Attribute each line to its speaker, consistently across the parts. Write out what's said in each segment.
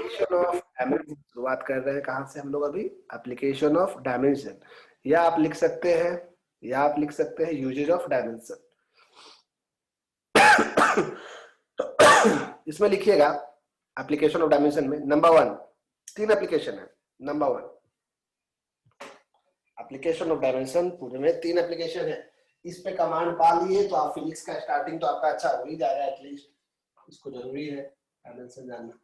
Speaker 1: Application of dimension शुरुआत कर रहे हैं कहां से हम लोग अभी? एप्लीकेशन ऑफ डायमेंशन, या आप लिख सकते हैं यूजेज ऑफ डायमेंशन। इसमें लिखिएगा एप्लीकेशन ऑफ डायमेंशन में नंबर 1 तीन एप्लीकेशन है। नंबर 1 एप्लीकेशन ऑफ डायमेंशन, पूरे में 3 एप्लीकेशन है। इस पे कमांड पा लिए तो आप फिजिक्स का स्टार्टिंग तो आपका अच्छा हो ही जाएगा, एटलीस्ट इसको जरूरी है डायमेंशन जानना।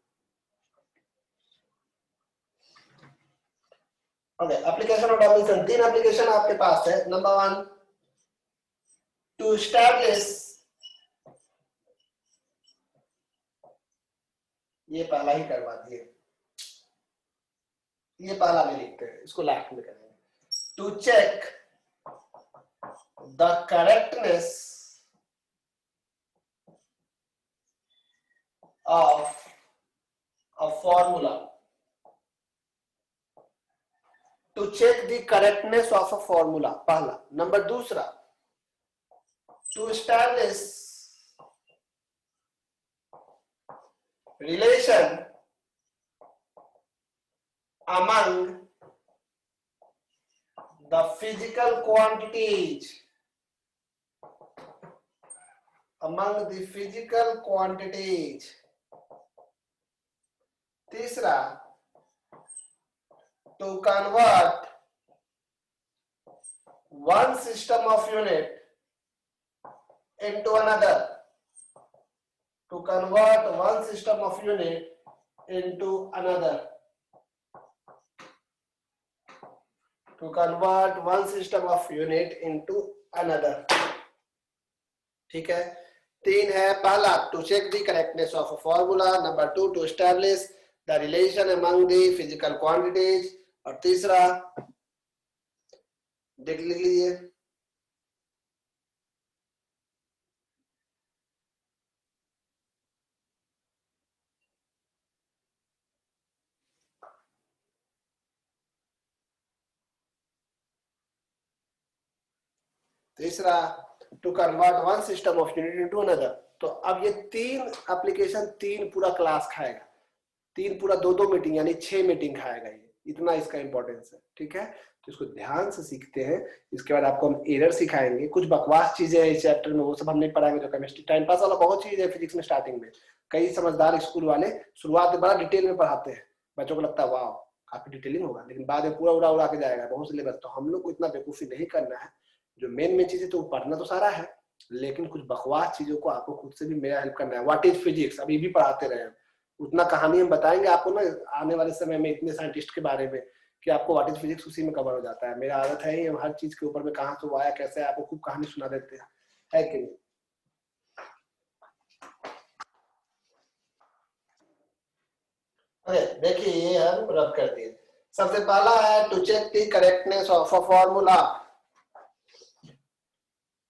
Speaker 1: Okay, application of dimension, 3 application आपके पास है। नंबर 1 टू एस्टैब्लिश, ये पहला ही करवा दिए, ये पहला में लिखते हैं, इसको लास्ट में करेंगे। To check the correctness of a formula, to check the correctness of a formula, पहला। नंबर दूसरा to establish relation among the physical quantities, तीसरा to convert one system of unit into another, to convert one system of unit into another, to convert one system of unit into another। ठीक है, 3 है। पहला to check the correctness of a formula, number 2 to establish the relation among the physical quantities, और तीसरा देख लीजिए to convert one system of unit into another. तो अब ये 3 एप्लीकेशन 3 पूरा क्लास खाएगा, 3 पूरा 2-2 मीटिंग यानी 6 मीटिंग खाएगा, ये इतना इसका इंपॉर्टेंस है। ठीक है, तो इसको ध्यान से सीखते हैं। इसके बाद आपको हम एरर सिखाएंगे, कुछ बकवास चीजें हैं इस चैप्टर में, वो सब हम नहीं पढ़ाएंगे। जो केमिस्ट्री टाइम पास वाला बहुत चीज है फिजिक्स में स्टार्टिंग में, कई समझदार स्कूल वाले शुरुआत में बड़ा डिटेल में पढ़ाते हैं, बच्चों को लगता है वाह काफी डिटेलिंग होगा, लेकिन बाद में पूरा उड़ा के जाएगा बहुत सिलेबस। तो हम लोग को इतना बेवकूफी नहीं करना है, जो मेन चीज है तो पढ़ना तो सारा है, लेकिन कुछ बकवास चीजों को आपको खुद से भी मेरा हेल्प करना है। व्हाट इज फिजिक्स, अभी भी पढ़ाते रहे, उतना कहानी हम बताएंगे आपको ना आने वाले समय में इतने साइंटिस्ट के बारे में कि आपको व्हाट इज फिजिक्स उसी में कवर हो जाता है। मेरा आदत है ही हर चीज के ऊपर में कहां से वो आया कैसे आपको खूब कहानी सुना देते हैं, है कि नहीं? देखिए ये हम रब कर दिए। सबसे पहला है to check the correctness of a formula.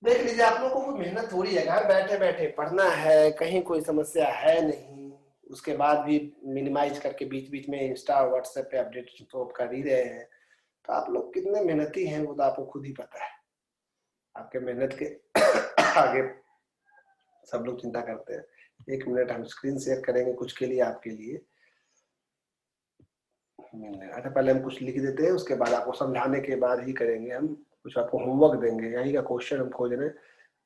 Speaker 1: देख लीजिए, आप लोगों को मेहनत थोड़ी है, घर बैठे बैठे पढ़ना है, कहीं कोई समस्या है नहीं, उसके बाद भी मिनिमाइज करके बीच बीच में इंस्टा और व्हाट्सएप पे अपडेट तो कर ही रहे हैं। तो आप लोग कितने मेहनती हैं वो तो आपको खुद ही पता है, आपके मेहनत के आगे सब लोग चिंता करते हैं। 1 मिनट हम स्क्रीन शेयर करेंगे कुछ के लिए, आपके लिए। अच्छा, पहले हम कुछ लिख देते हैं, उसके बाद आपको समझाने के बाद ही करेंगे हम कुछ, आपको होमवर्क देंगे, यही का क्वेश्चन हम खोज रहे हैं,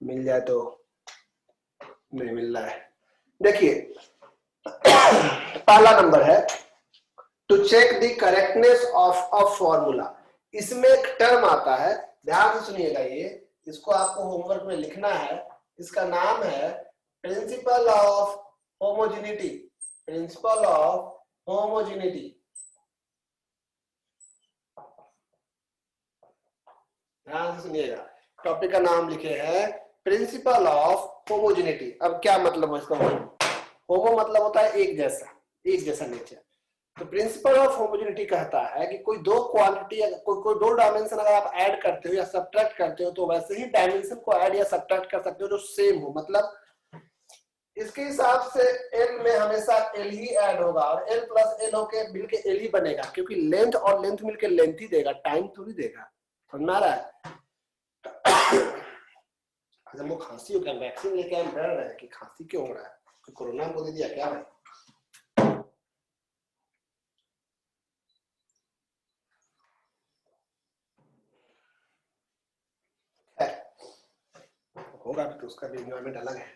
Speaker 1: मिल जाए तो नहीं मिल रहा है। देखिए पहला नंबर है to check the correctness of a formula. इसमें एक टर्म आता है, ध्यान से सुनिएगा, ये इसको आपको होमवर्क में लिखना है। इसका नाम है principle of homogeneity, principal of homogeneity. ध्यान से सुनिएगा, टॉपिक का नाम लिखे है प्रिंसिपल ऑफ होमोजेनिटी। अब क्या मतलब है इसका? होमो मतलब होता है एक जैसा, एक जैसा नेचर। तो प्रिंसिपल ऑफ होमोजेनिटी कहता है कि कोई 2 क्वांटिटी, कोई 2 डायमेंशन अगर आप ऐड करते हो या सब्ट्रैक्ट करते हो तो वैसे ही डायमेंशन को ऐड या सब्ट्रैक्ट कर सकते हो जो सेम हो। मतलब इसके हिसाब से एल में हमेशा एल ही ऐड होगा, और एल प्लस एल होके मिलके एल ही बनेगा, क्योंकि लेंथ और लेंथ मिलके लेंथ ही देगा, टाइम थोड़ी देगा। समझ में आ रहा है? हमको खांसी हो गया, वैक्सीन लेके हम डर रहे हैं कि खांसी क्यों हो रहा है, कोरोना को दे दिया क्या भाई? होगा भी तो उसका भी एनवायरमेंट अलग है।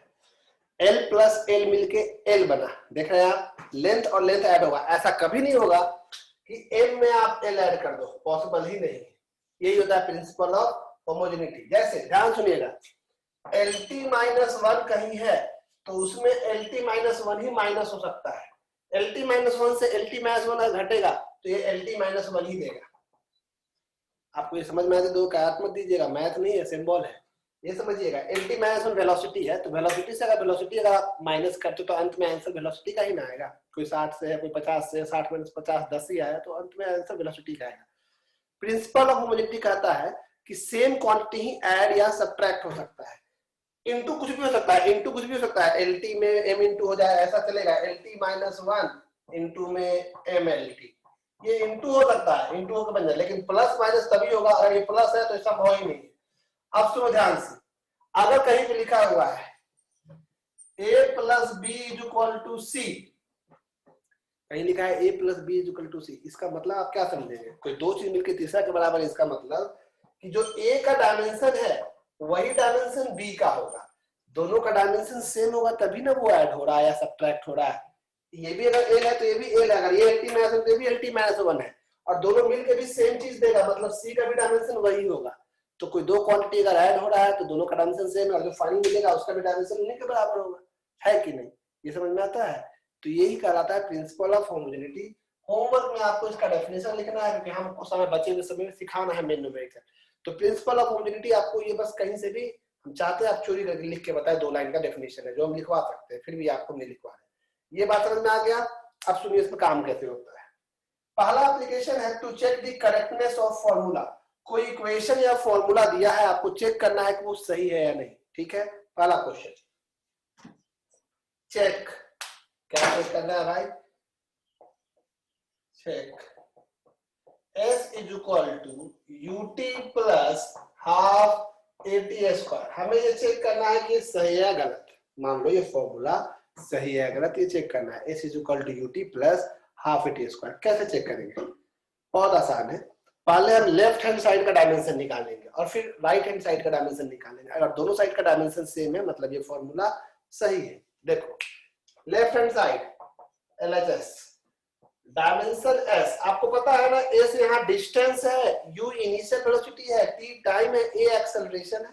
Speaker 1: L प्लस L मिलके L बना, देख रहे हैं आप, लेंथ और लेंथ ऐड होगा। ऐसा कभी नहीं होगा कि M में आप L ऐड कर दो, पॉसिबल ही नहीं। यही होता है प्रिंसिपल ऑफ होमोजेनिटी। जैसे ध्यान सुनिएगा, LT माइनस 1 कहीं है तो उसमें LT माइनस 1 ही माइनस हो सकता है। LT माइनस 1 से LT माइनस 1 घटेगा तो ये LT माइनस 1 ही देगा। आपको ये समझ में आते तो कायत मत दीजिएगा, मैथ नहीं है, सिंबल है, ये समझिएगा। LT माइनस 1 वेलोसिटी है, तो वेलोसिटी से अगर वेलोसिटी अगर आप माइनस करते तो अंत में आंसर वेलोसिटी का ही ना आएगा। कोई 60 से है, कोई 50 से, 60 माइनस 50 10 ही आया तो अंत में आंसर वेलोसिटी का आएगा। प्रिंसिपल ऑफ होमोजेनिटी कहता है कि सेम क्वांटिटी ही ऐड या सब्ट्रैक्ट हो सकता है। इनटू कुछ भी हो सकता है, इनटू कुछ भी हो सकता है। LT में M इंटू हो जाए, ऐसा चलेगा। LT माइनस 1 इंटू में MLT, ये इंटू हो सकता है, इंटू होकर बन जाए, लेकिन प्लस माइनस तभी होगा अगर ये प्लस है तो इसका भाव ही नहीं है। अब सुनो ध्यान से, अगर कहीं पे लिखा हुआ है A plus B is equal to C, कहीं लिखा है A plus B is equal to C, इसका मतलब आप क्या समझेंगे? कोई दो चीज मिलकर तीसरा के बराबर है, इसका मतलब कि जो A का डायमेंशन है वही डायमेंशन B का होगा। दोनों का डायमेंशन सेम होगा तभी ना वो ऐड हो रहा है या सब्ट्रैक्ट हो रहा है। ये भी अगर L है तो ये भी L है, अगर ये LT माइनस 1 तो ये भी LT माइनस 1 है, और दोनों मिलकर भी सेम चीज देगा, मतलब C का भी डायमेंशन वही होगा। तो कोई दो क्वांटिटी अगर ऐड हो रहा है तो दोनों का डायमेंशन सेम है, और जो फाइनल मिलेगा उसका भी डायमेंशन उन्हीं के बराबर होगा, है कि नहीं? ये समझ में आता है? तो यही कहलाता है प्रिंसिपल ऑफ होमोजेनिटी। होमवर्क में आपको इसका डेफिनेशन लिखना है, क्योंकि हमको समय बचे हुए समय में सिखाना है मेन न्यूमेरिकल। तो प्रिंसिपल ऑफ होमोजेनिटी आपको ये बस कहीं से भी, हम चाहते हैं आप चोरी करके लिख के बताए, 2 लाइन का डेफिनेशन है जो हम लिखवा सकते हैं, फिर भी आपको नहीं लिखवा रहे। ये बात समझ में आ गया? अब सुनिए इसमें काम कैसे होता है। पहला एप्लीकेशन है to check the correctness of formula. कोई इक्वेशन या फॉर्मूला दिया है, आपको चेक करना है कि वो सही है या नहीं। ठीक है, पहला क्वेश्चन चेक, क्या चेक करना है भाई? Check S is equal to UT plus half AT square. हमें ये चेक करना है कि सही है गलत। मान लो ये फॉर्मूला सही है गलत, ये चेक करना है। S is equal to UT plus half AT square. कैसे चेक करेंगे? बहुत आसान है। पहले हम लेफ्ट हैंड साइड का डायमेंशन निकालेंगे और फिर राइट हैंड साइड का डायमेंशन निकालेंगे। अगर दोनों साइड का डायमेंशन सेम है मतलब ये फॉर्मूला सही है। देखो, left hand side LHS, dimension S, आपको पता है ना, S यहाँ डिस्टेंस है, U इनिशियल वेलोसिटी है, T टाइम है, A एक्सेलरेशन है,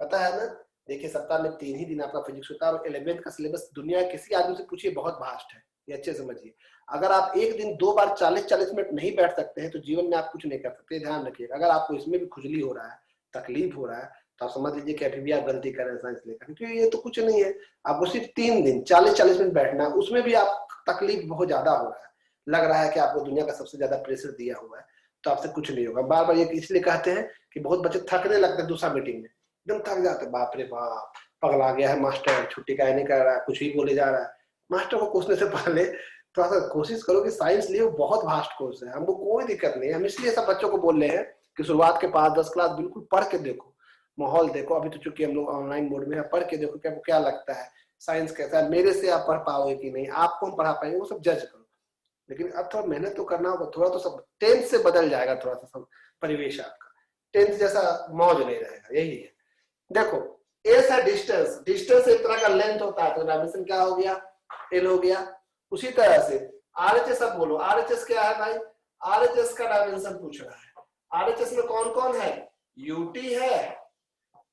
Speaker 1: पता है ना? देखिए सप्ताह में 3 ही दिन आपका फिजिक्स होता है, और 11th का सिलेबस दुनिया किसी आदमी से पूछिए बहुत वास्ट है, ये अच्छे समझिए। अगर आप एक दिन 2 बार 40-40 मिनट नहीं बैठ सकते हैं तो जीवन में आप कुछ नहीं कर सकते, ध्यान रखिएगा। अगर आपको इसमें भी खुजली हो रहा है, तकलीफ हो रहा है, तो आप समझ लीजिए कि अभी भी आप गलती कर रहे हैं साइंस लेकर, क्योंकि ये तो कुछ नहीं है। आपको सिर्फ 3 दिन 40-40 मिनट बैठना है, उसमें भी आप तकलीफ बहुत ज्यादा हो रहा है, लग रहा है कि आपको दुनिया का सबसे ज्यादा प्रेशर दिया हुआ है, तो आपसे कुछ नहीं होगा। बार बार ये इसलिए कहते हैं कि बहुत बच्चे थकने लगते हैं दूसरा मीटिंग में, एकदम थक जाते हैं, बाप रे बाप पगला गया है मास्टर, छुट्टी का नहीं कर रहा है, कुछ ही बोले जा रहा है। मास्टर को पूछने से पहले थोड़ा सा कोशिश करो कि साइंस लिए बहुत वास्ट कोर्स है, हमको कोई दिक्कत नहीं है। हम इसलिए सब बच्चों को बोल रहे हैं कि शुरुआत के 5-10 क्लास बिल्कुल पढ़ के देखो, माहौल देखो। अभी तो चूंकि हम लोग ऑनलाइन मोड में है, पढ़ के देखो कि आपको क्या लगता है, साइंस कैसा है, मेरे से आप पढ़ पाओगे कि नहीं, आपको हम पढ़ा पाएंगे, वो सब जज करो। लेकिन अब थोड़ा मेहनत तो करना होगा, थोड़ा तो सब 10th से बदल जाएगा, थोड़ा सा सब परिवेश आपका 10th जैसा मौज नहीं रहेगा, यही है। देखो एस है डिस्टेंस, डिस्टेंस एक तरह का लेंथ होता है, तो डायमेंशन क्या हो गया? L हो गया। उसी तरह से RHS, अब बोलो RHS क्या है भाई? RHS का डायमेंशन पूछ रहा है। RHS में कौन कौन है? UT है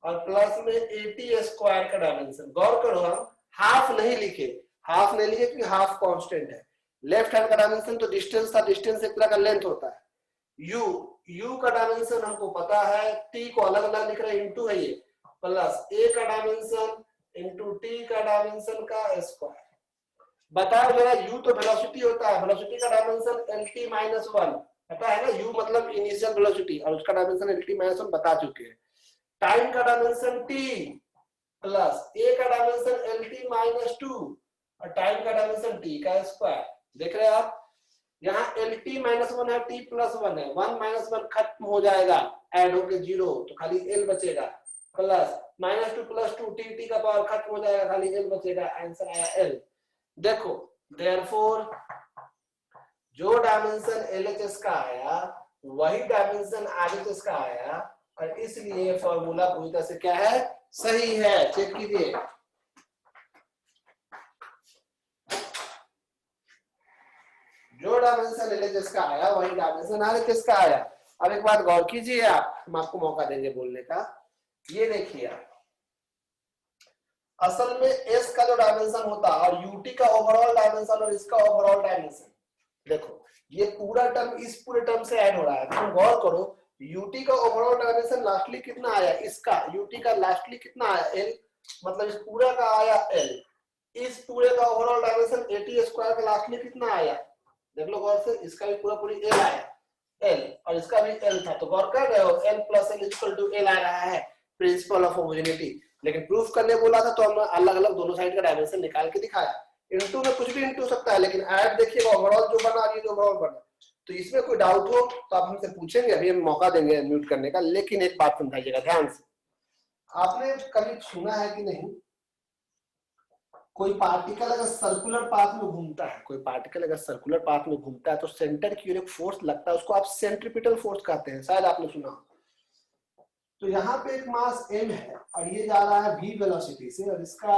Speaker 1: और प्लस में AT स्क्वायर का डायमेंशन। गौर करो, हम हाफ नहीं लिखे, हाफ नहीं लिखे क्योंकि हाफ कांस्टेंट है। लेफ्ट हैंड का डायमेंशन तो डिस्टेंस था, डिस्टेंस एक तरह का लेंथ होता है। U का डायमेंशन हमको पता है, T को अलग अलग लिख रहे हैं, इंटू है ये, प्लस A का डायमेंशन इंटू T का डायमेंशन का स्क्वायर। बताओ जरा, U तो वेलोसिटी होता है, वेलोसिटी का डायमेंशन LT माइनस 1, पता है ना? U मतलब इनिशियल वेलोसिटी, और उसका डायमेंशन LT माइनस 1 बता चुके हैं। टाइम का डायमेंशन T प्लस A का डायमेंशन LT माइनस 2 और टाइम का डायमेंशन T का स्क्वायर। देख रहे हैं आप, यहाँ LT माइनस 1 है, T प्लस 1 है, 1 माइनस 1 खत्म हो जाएगा, ऐड होके 0, तो खाली L बचेगा, प्लस माइनस 2 प्लस 2, T का पावर खत्म हो जाएगा, खाली L बचेगा, आंसर आया L। देखो देयरफॉर जो डायमेंशन LHS का आया वही डायमेंशन RHS का आया, और इसलिए फॉर्मूला पूरी तरह से क्या है? सही है, चेक कीजिए। जो डायमेंशन एलएचएस का आया वही डायमेंशन आरएचएस का आया। अब एक बात गौर कीजिए आप, हम आपको मौका देंगे बोलने का। ये देखिए असल में एस का जो डायमेंशन होता है और यूटी का ओवरऑल डायमेंशन और इसका ओवरऑल डायमेंशन, देखो ये पूरा टर्म इस पूरे टर्म से ऐड हो रहा है। तुम गौर करो यूटी का ओवरऑल डायमेंशन लास्टली कितना आया, इसका यूटी का लास्टली कितना आया एल, मतलब इस पूरा का आया एल। इस पूरे का ओवरऑल डायमेंशन 80 स्क्वायर का लास्टली कितना आया, देख लो गौर से, इसका भी पूरा पूरी एल आया एल और इसका भी एल था। तो गौर कर रहे हो L plus L equal to L आ रहा है, प्रिंसिपल ऑफ होमोजेनिटी। लेकिन प्रूफ करने बोला था तो हमने अलग अलग दोनों साइड का डायमेंशन निकाल के दिखाया। इनटू में कुछ भी इनटू सकता है, लेकिन ऐड देखिएगा ओवरऑल जो बना ये जो ओवरऑल बना। तो इसमें कोई डाउट हो तो आप हमसे पूछेंगे, अभी हम मौका देंगे म्यूट करने का। लेकिन एक बात समझाइएगा ध्यान से, आपने कभी सुना है कि नहीं, कोई पार्टिकल अगर सर्कुलर पाथ में घूमता है, कोई पार्टिकल अगर सर्कुलर पाथ में घूमता है तो सेंटर की ओर एक फोर्स लगता है, उसको आप सेंट्रीपिटल फोर्स कहते हैं, शायद आपने सुना। तो यहाँ पे एक मास m है और ये जा रहा है v वेलोसिटी से और इसका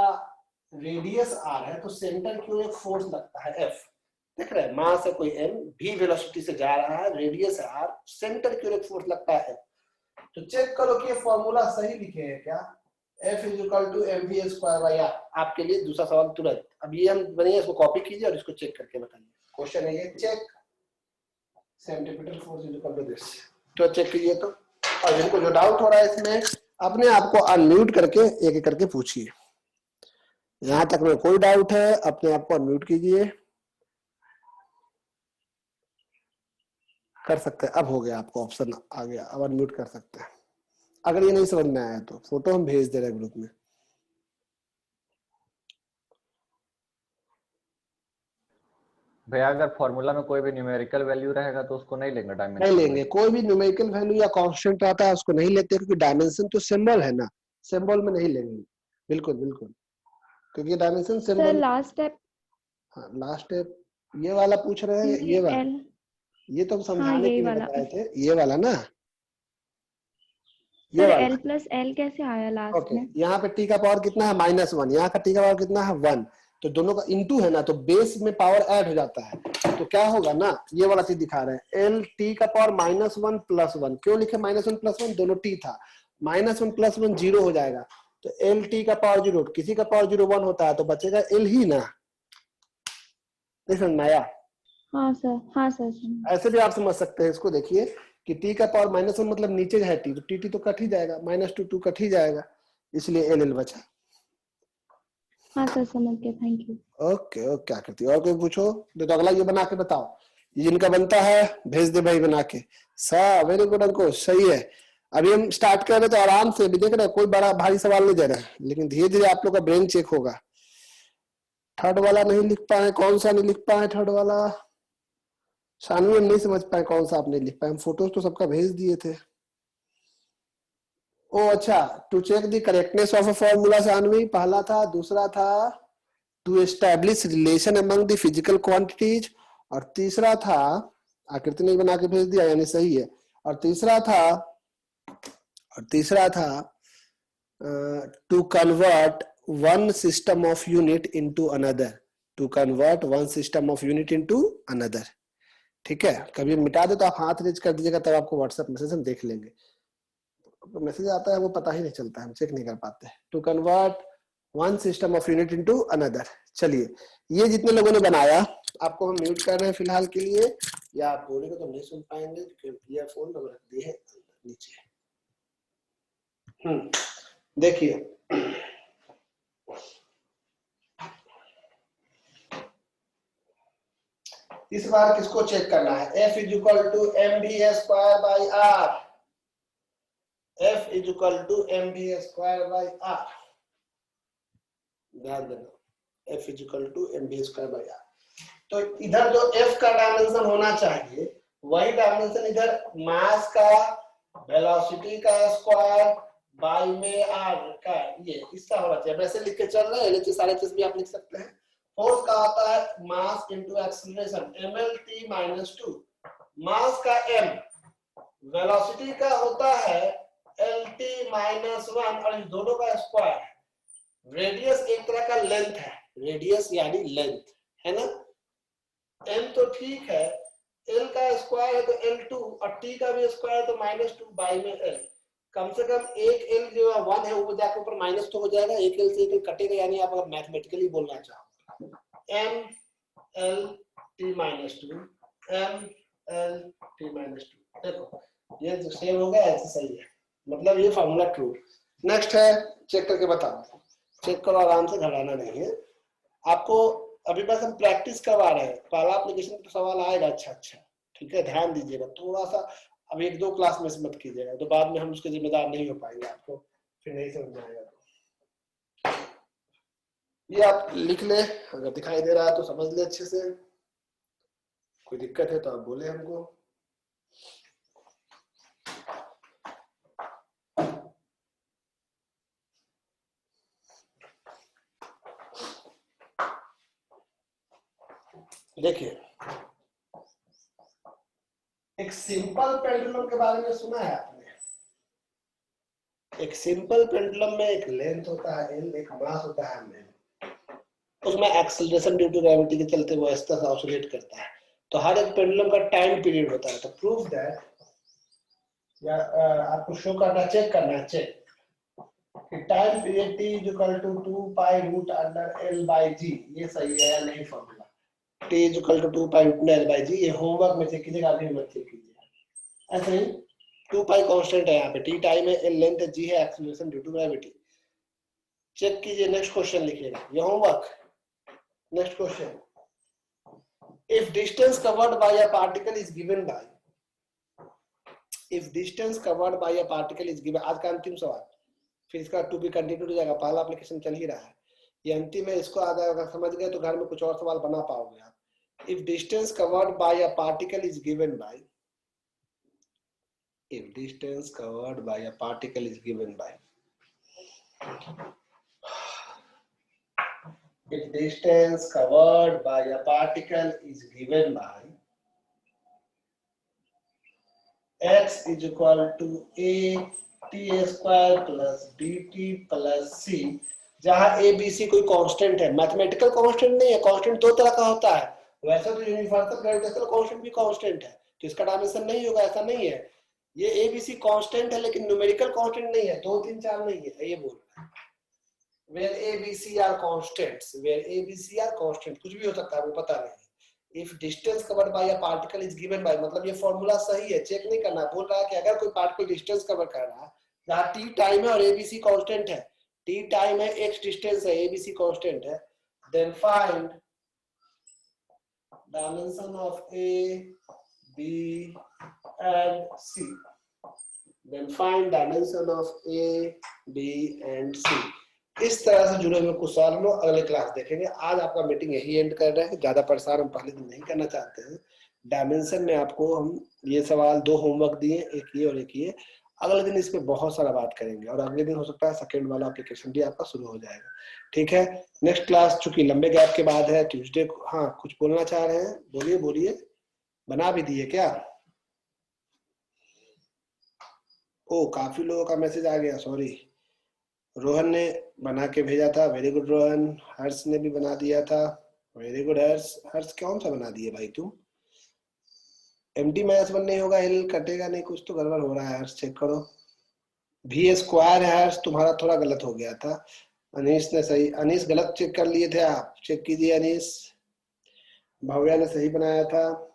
Speaker 1: रेडियस r है, तो सेंटर की ओर एक फोर्स लगता है F। देख रहे हैं, मास है कोई m, v वेलोसिटी से जा रहा है, रेडियस है r, सेंटर की ओर एक फोर्स लगता है F। तो चेक करो कि ये फॉर्मूला सही लिखे हैं क्या, F is equal to mv square by r। आपके लिए दूसरा सवाल तुरंत, अब ये हम बनिए इसको कॉपी कीजिए और इसको चेक करके बताइए। क्वेश्चन है ये, check centripetal force is equal to this. तो चेक कीजिए तो, और जिनको जो डाउट हो रहा है इसमें अपने आप को अनम्यूट करके एक एक करके पूछिए। यहां तक में कोई डाउट है अपने आप को अनम्यूट कीजिए, कर सकते हैं। अब हो गया, आपको ऑप्शन आ गया, अब अनम्यूट कर सकते हैं। अगर ये नहीं समझ में आया तो फोटो हम भेज दे रहे हैं ग्रुप में।
Speaker 2: भैया अगर फॉर्मूला में कोई भी न्यूमेरिकल वैल्यू रहेगा तो उसको नहीं लेंगे डायमेंशन?
Speaker 1: नहीं लेंगे, कोई भी न्यूमेरिकल वैल्यू या कांस्टेंट आता है उसको नहीं लेते, क्योंकि डायमेंशन तो सिंबल है ना, सिंबल में नहीं लेंगे। बिल्कुल बिल्कुल, क्योंकि डायमेंशन सिंबल।
Speaker 3: लास्ट स्टेप,
Speaker 1: हाँ लास्ट स्टेप ये वाला पूछ रहे हैं, ये वाला, ये तो हम समझाने के लिए बताए थे, ये वाला ना, ये वाला
Speaker 3: एल प्लस एल कैसे आया लास्ट में?
Speaker 1: यहाँ पे टी का पावर कितना है -1, यहाँ का टी का पावर कितना है 1, तो दोनों का इंटू है ना, तो बेस में पावर ऐड हो जाता है। तो क्या होगा ना, ये वाला चीज दिखा रहे हैं, एल टी का पावर -1 + 1। क्यों लिखे -1 + 1, दोनों टी था, -1 + 1 0 हो जाएगा। तो एल टी का पावर 0, किसी का पावर 0 1 होता है तो बचेगा एल ही ना। नहीं समझ में आया?
Speaker 3: हाँ सर, हाँ सर।
Speaker 1: ऐसे भी आप समझ सकते हैं इसको, देखिए कि टी का पावर -1 मतलब नीचे है टी, तो टी तो कट ही जाएगा, -2 2 कट ही जाएगा, इसलिए एल एल बचा।
Speaker 3: हाँ सर समझ गया, थैंक यू।
Speaker 1: ओके ओके, क्या करती है और कोई पूछो तो अगला ये बना के बताओ, ये जिनका बनता है भेज दे भाई बना के। वेरी गुड अंकुश, सही है। अभी हम स्टार्ट कर रहे तो आराम से, भी देख रहे कोई बड़ा भारी सवाल नहीं दे रहा है, लेकिन धीरे धीरे आप लोग का ब्रेन चेक होगा। थर्ड वाला नहीं लिख पाए, कौन सा नहीं लिख पाए थर्ड वाला? शानवी हम नहीं समझ पाए कौन सा आप नहीं लिख पाए, हम फोटोज तो सबका भेज दिए थे। ओ अच्छा, to check the correctness of a formula Shanvi पहला था, दूसरा था to establish relation among the physical quantities, और तीसरा था, आकृति नहीं बना के भेज दिया यानी सही है, और तीसरा था to convert one system of unit into another, to convert one system of unit into another. ठीक है, कभी मिटा दे तो आप हाथ रेज कर दीजिएगा, तब आपको व्हाट्सएप मैसेज हम देख लेंगे। तो मैसेज आता है वो पता ही नहीं चलता है, हम चेक नहीं कर पाते। To convert one system of unit into another. चलिए, ये जितने लोगों ने बनाया आपको हम म्यूट कर रहे हैं फिलहाल के लिए, या आप बोलेंगे तो नहीं सुन पाएंगे क्योंकि ईयरफोन हम रख दिए हैं नीचे। देखिए इस बार किसको चेक करना है, F is equal to mv square by r, F is equal to mv square by r, ध्यान देना, F is equal to mv square by r। तो इधर जो F का डायमेंशन होना चाहिए वही डायमेंशन इधर मास का, वेलोसिटी का स्क्वायर बाई में r का, ये इसका होना चाहिए। वैसे लिख के चल रहे हैं, LHS RHS भी आप लिख सकते हैं। फोर्स का आता है मास इनटू एक्सीलरेशन, mlt - 2, मास का m, वेलोसिटी का होता है LT माइनस 1 और इस दोनों का स्क्वायर है। रेडियस एक तरह का लेंथ है, रेडियस यानी लेंथ है ना। m तो ठीक है, l का स्क्वायर है तो L2 और t का भी स्क्वायर है तो -2 बाई में l। कम से कम एक l जो 1 है वो जाके ऊपर माइनस तो हो जाएगा, एक l से एक l कटेगा, यानी आप अगर मैथमेटिकली बोलना चाहो m l t minus 2 m l t minus 2। देखो ये जो सेम हो गया ऐसे सही है, मतलब ये फार्मूला ट्रू। नेक्स्ट है, चेक करके बताओ, चेक करो आराम से, घबराना नहीं है आपको। अभी बस हम प्रैक्टिस करवा रहे हैं, पहला एप्लीकेशन का सवाल आएगा अच्छा, ठीक है, ध्यान दीजिएगा थोड़ा सा। अब एक दो क्लास मिस मत कीजिएगा, तो बाद में हम उसके जिम्मेदार नहीं हो पाएंगे, आपको फिर नहीं समझ में आएगा। तो ये आप लिख ले, अगर दिखाई दे रहा है तो समझ ले अच्छे से, कोई दिक्कत है तो आप बोले हमको। देखिए, एक सिंपल पेंडुलम के बारे में सुना है आपने? एक सिंपल पेंडुलम में एक लेंथ होता है l, एक मास होता है m, उसमें एक्सेलरेशन ड्यू टू ग्रेविटी के चलते वो इस तरह से ऑसिलेट करता है। तो हर एक पेंडुलम का टाइम पीरियड होता है। तो प्रूफ दैट, या आपको शो करना, चेक करना है, चेक कि time period t equal to 2 pi root under l by g, ये सही है या नहीं formula? t equal to 2 pi root under l by g, ये होमवर्क में चेक कीजिएगा, अभी मत चेक कीजिएगा। ऐसे ही 2 पाई कांस्टेंट है यहाँ पे, t टाइम है, l लेंथ है, g है acceleration due to gravity. Check कीजिए, नेक्स्ट क्वेश्चन लिखिएगा, ये homework. Next question, if distance covered by a particle is given by, if distance covered by a particle is given, आज का अंतिम सवाल, फिर इसका टू बी कंटिन्यू हो जाएगा, पहला एप्लीकेशन चल ही रहा है, ये अंतिम है, इसको आ जाएगा, समझ गए तो घर में कुछ और सवाल बना पाओगे आप। if distance covered by a particle is given by, if distance covered by a particle is given by, if distance covered by a particle is given by x is equal to a t square plus dt plus c, जहां a b c कोई constant है, mathematical constant नहीं है, constant दो तरह का होता है, वैसे तो यूनिवर्सल ग्रेविटेशनल कांस्टेंट भी कांस्टेंट है, तो इसका डायमेंशन नहीं होगा, ऐसा नहीं है। ये a b c कांस्टेंट है लेकिन न्यूमेरिकल कांस्टेंट नहीं है, 2 3 4 नहीं है, ये बोल रहा है। where a b c are constants, where a b c are constant, कुछ भी हो सकता है, वो पता नहीं। if distance covered by a particle is given by, मतलब ये फॉर्मूला सही है, चेक नहीं करना, बोल रहा है कि अगर कोई पार्टिकल डिस्टेंस कवर कर रहा है जहां t टाइम है और abc कांस्टेंट है, t टाइम है, x डिस्टेंस है, abc कांस्टेंट है, then find dimension of a b and c, then find dimension of a b and c। इस तरह से जुड़े हुए कुछ सवाल हम लोग अगले क्लास देखेंगे। आज आपका मीटिंग यही एंड कर रहे हैं, ज्यादा परेशान हम पहले दिन नहीं करना चाहते हैं। डायमेंशन में आपको हम ये सवाल 2 होमवर्क दिए, एक ये और एक ये, अगले दिन इस पे बहुत सारा बात करेंगे, और अगले दिन हो सकता है सेकंड वाला एप्लीकेशन भी आपका शुरू हो जाएगा, ठीक है। नेक्स्ट क्लास चूंकि लंबे गैप के बाद है, ट्यूसडे को। हाँ, कुछ बोलना चाह रहे हैं, बोलिए बोलिए, बना भी दिए क्या? ओ, काफी लोगों का मैसेज आ गया, सॉरी। रोहन ने बना के भेजा था, वेरी गुड रोहन। हर्ष ने भी बना दिया था, वेरी गुड हर्ष। हर्ष कौन सा बना दिए भाई तुम? एमटी माइनस 1 नहीं होगा, एल कटेगा नहीं, कुछ तो गड़बड़ हो रहा है हर्ष, चेक करो। भी स्क्वायर है हर्ष, तुम्हारा थोड़ा गलत हो गया था। अनीश ने सही, अनीश गलत चेक कर लिए थे आप, चेक कीजिए अनीश। भव्या ने सही बनाया था,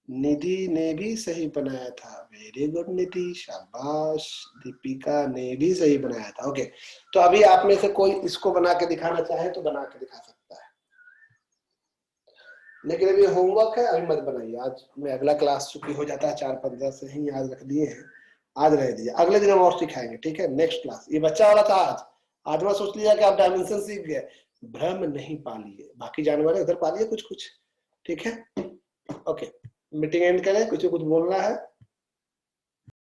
Speaker 1: निधि ने भी सही बनाया था, वेरी गुड निधि, शाबाश। दीपिका ने भी सही बनाया था, ओके। तो अभी आप में से कोई इसको बना के दिखाना चाहे तो बना के दिखा सकता है, लेकिन अभी होमवर्क है, अभी मत बनाइए। आज में अगला क्लास चुकी हो जाता है 4-15 से ही आज रख दिए हैं, आज रह दीजिए, अगले दिन हम और सिखाएंगे, ठीक है। नेक्स्ट क्लास, ये बच्चा वाला था आज मैं सोच लिया कि आप डायमेंशन सीख गए, भ्रम नहीं पालिए, बाकी जानवर उधर पालिए कुछ कुछ, ठीक है, ओके। मीटिंग एंड करें, कुछ बोलना है?